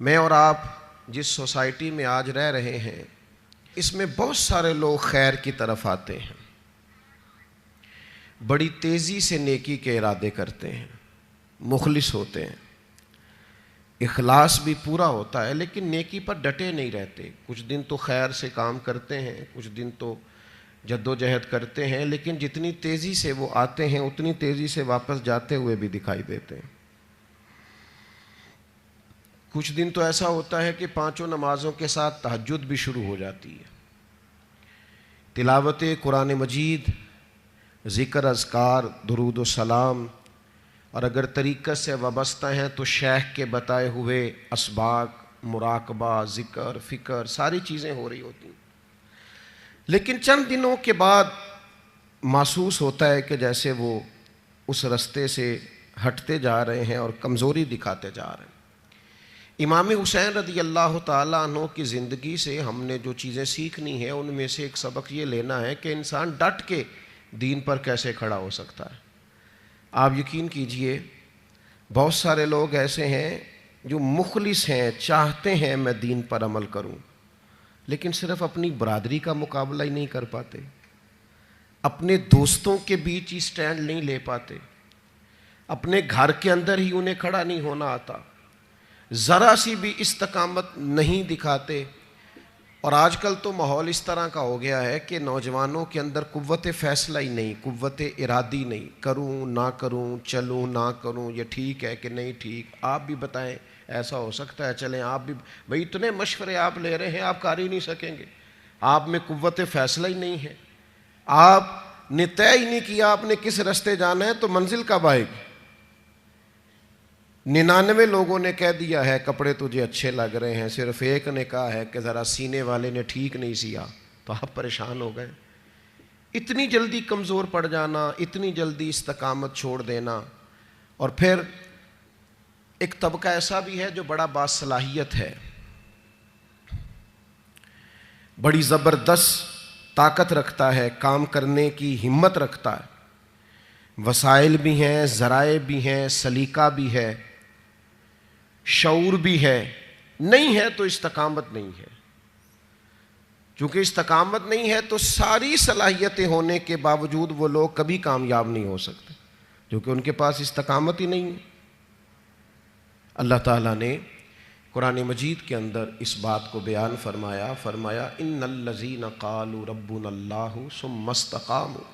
میں اور آپ جس سوسائٹی میں آج رہ رہے ہیں اس میں بہت سارے لوگ خیر کی طرف آتے ہیں، بڑی تیزی سے نیکی کے ارادے کرتے ہیں، مخلص ہوتے ہیں، اخلاص بھی پورا ہوتا ہے، لیکن نیکی پر ڈٹے نہیں رہتے۔ کچھ دن تو خیر سے کام کرتے ہیں، کچھ دن تو جد و جہد کرتے ہیں، لیکن جتنی تیزی سے وہ آتے ہیں اتنی تیزی سے واپس جاتے ہوئے بھی دکھائی دیتے ہیں۔ کچھ دن تو ایسا ہوتا ہے کہ 5 نمازوں کے ساتھ تہجد بھی شروع ہو جاتی ہے، تلاوت قرآن مجید، ذکر، اذکار، درود و سلام، اور اگر طریقت سے وابستہ ہیں تو شیخ کے بتائے ہوئے اسباق، مراقبہ، ذکر، فکر، ساری چیزیں ہو رہی ہوتی ہیں۔ لیکن چند دنوں کے بعد محسوس ہوتا ہے کہ جیسے وہ اس رستے سے ہٹتے جا رہے ہیں اور کمزوری دکھاتے جا رہے ہیں۔ امام حسین رضی اللہ تعالیٰ عنہ کی زندگی سے ہم نے جو چیزیں سیکھنی ہیں ان میں سے ایک سبق یہ لینا ہے کہ انسان ڈٹ کے دین پر کیسے کھڑا ہو سکتا ہے۔ آپ یقین کیجئے بہت سارے لوگ ایسے ہیں جو مخلص ہیں، چاہتے ہیں میں دین پر عمل کروں، لیکن صرف اپنی برادری کا مقابلہ ہی نہیں کر پاتے، اپنے دوستوں کے بیچ ہی سٹینڈ نہیں لے پاتے، اپنے گھر کے اندر ہی انہیں کھڑا نہیں ہونا آتا، ذرا سی بھی استقامت نہیں دکھاتے۔ اور آج کل تو ماحول اس طرح کا ہو گیا ہے کہ نوجوانوں کے اندر قوت فیصلہ ہی نہیں، قوت ارادی نہیں، کروں نہ کروں، چلوں نہ کروں، یہ ٹھیک ہے کہ نہیں ٹھیک، آپ بھی بتائیں ایسا ہو سکتا ہے، چلیں آپ بھی، بھئی اتنے مشورے آپ لے رہے ہیں، آپ کر ہی نہیں سکیں گے، آپ میں قوت فیصلہ ہی نہیں ہے، آپ نے طے ہی نہیں کیا آپ نے کس رستے جانا ہے، تو منزل کب آئے گی؟ 99 لوگوں نے کہہ دیا ہے کپڑے تجھے اچھے لگ رہے ہیں، صرف ایک نے کہا ہے کہ ذرا سینے والے نے ٹھیک نہیں سیا، تو آپ پریشان ہو گئے۔ اتنی جلدی کمزور پڑ جانا، اتنی جلدی استقامت چھوڑ دینا۔ اور پھر ایک طبقہ ایسا بھی ہے جو بڑا باصلاحیت ہے، بڑی زبردست طاقت رکھتا ہے، کام کرنے کی ہمت رکھتا ہے، وسائل بھی ہیں، ذرائع بھی ہیں، سلیقہ بھی ہے، شعور بھی ہے، نہیں ہے تو استقامت نہیں ہے۔ چونکہ استقامت نہیں ہے تو ساری صلاحیتیں ہونے کے باوجود وہ لوگ کبھی کامیاب نہیں ہو سکتے، کیونکہ ان کے پاس استقامت ہی نہیں ہے۔ اللہ تعالیٰ نے قرآن مجید کے اندر اس بات کو بیان فرمایا ان الذین قالوا ربنا اللہ ثم استقاموا۔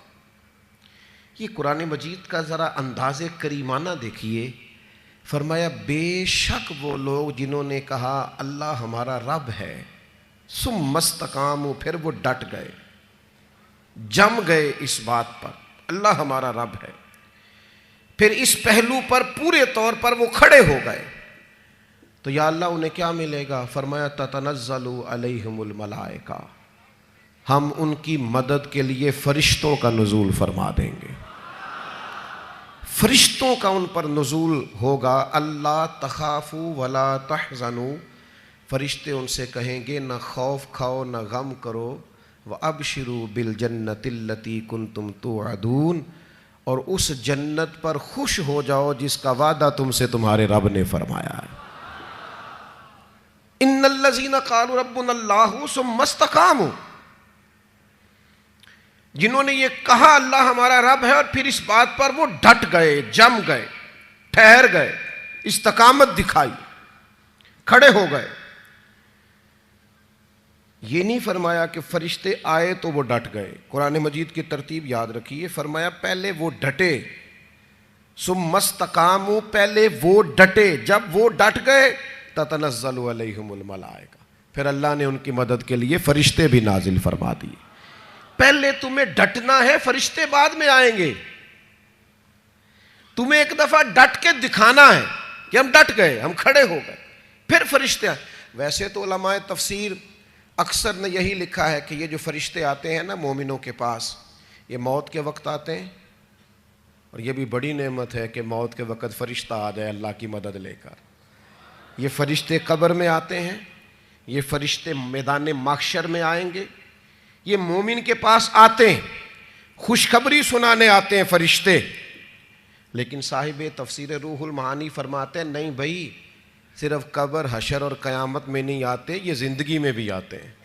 یہ قرآن مجید کا ذرا انداز کریمانہ دیکھیے، فرمایا بے شک وہ لوگ جنہوں نے کہا اللہ ہمارا رب ہے، ثم استقاموا، پھر وہ ڈٹ گئے، جم گئے اس بات پر اللہ ہمارا رب ہے، پھر اس پہلو پر پورے طور پر وہ کھڑے ہو گئے، تو یا اللہ انہیں کیا ملے گا؟ فرمایا تتنزل علیہم الملائکہ، ہم ان کی مدد کے لیے فرشتوں کا نزول فرما دیں گے، فرشتوں کا ان پر نزول ہوگا۔ اللہ تخافوا ولا تحزنوا، فرشتے ان سے کہیں گے نہ خوف کھاؤ نہ غم کرو، وابشروا بالجنۃ التی کنتم توعدون، اور اس جنت پر خوش ہو جاؤ جس کا وعدہ تم سے تمہارے رب نے فرمایا ہے۔ ان الذین قالوا ربنا اللہ ثم استقاموا، جنہوں نے یہ کہا اللہ ہمارا رب ہے اور پھر اس بات پر وہ ڈٹ گئے، جم گئے، ٹھہر گئے، استقامت دکھائی، کھڑے ہو گئے۔ یہ نہیں فرمایا کہ فرشتے آئے تو وہ ڈٹ گئے، قرآن مجید کی ترتیب یاد رکھیے، فرمایا پہلے وہ ڈٹے، ثم استقاموا، پہلے وہ ڈٹے، جب وہ ڈٹ گئے تتنزل علیہم الملائکہ، پھر اللہ نے ان کی مدد کے لیے فرشتے بھی نازل فرما دیے۔ پہلے تمہیں ڈٹنا ہے، فرشتے بعد میں آئیں گے، تمہیں ایک دفعہ ڈٹ کے دکھانا ہے کہ ہم ڈٹ گئے، ہم کھڑے ہو گئے، پھر فرشتے آئیں۔ ویسے تو علماء تفسیر اکثر نے یہی لکھا ہے کہ یہ جو فرشتے آتے ہیں نا مومنوں کے پاس، یہ موت کے وقت آتے ہیں، اور یہ بھی بڑی نعمت ہے کہ موت کے وقت فرشتہ آ جائے اللہ کی مدد لے کر۔ یہ فرشتے قبر میں آتے ہیں، یہ فرشتے میدان محشر میں آئیں گے، یہ مومن کے پاس آتے ہیں، خوشخبری سنانے آتے ہیں فرشتے۔ لیکن صاحب تفسیر روح المعانی فرماتے ہیں نہیں بھائی، صرف قبر حشر اور قیامت میں نہیں آتے، یہ زندگی میں بھی آتے ہیں۔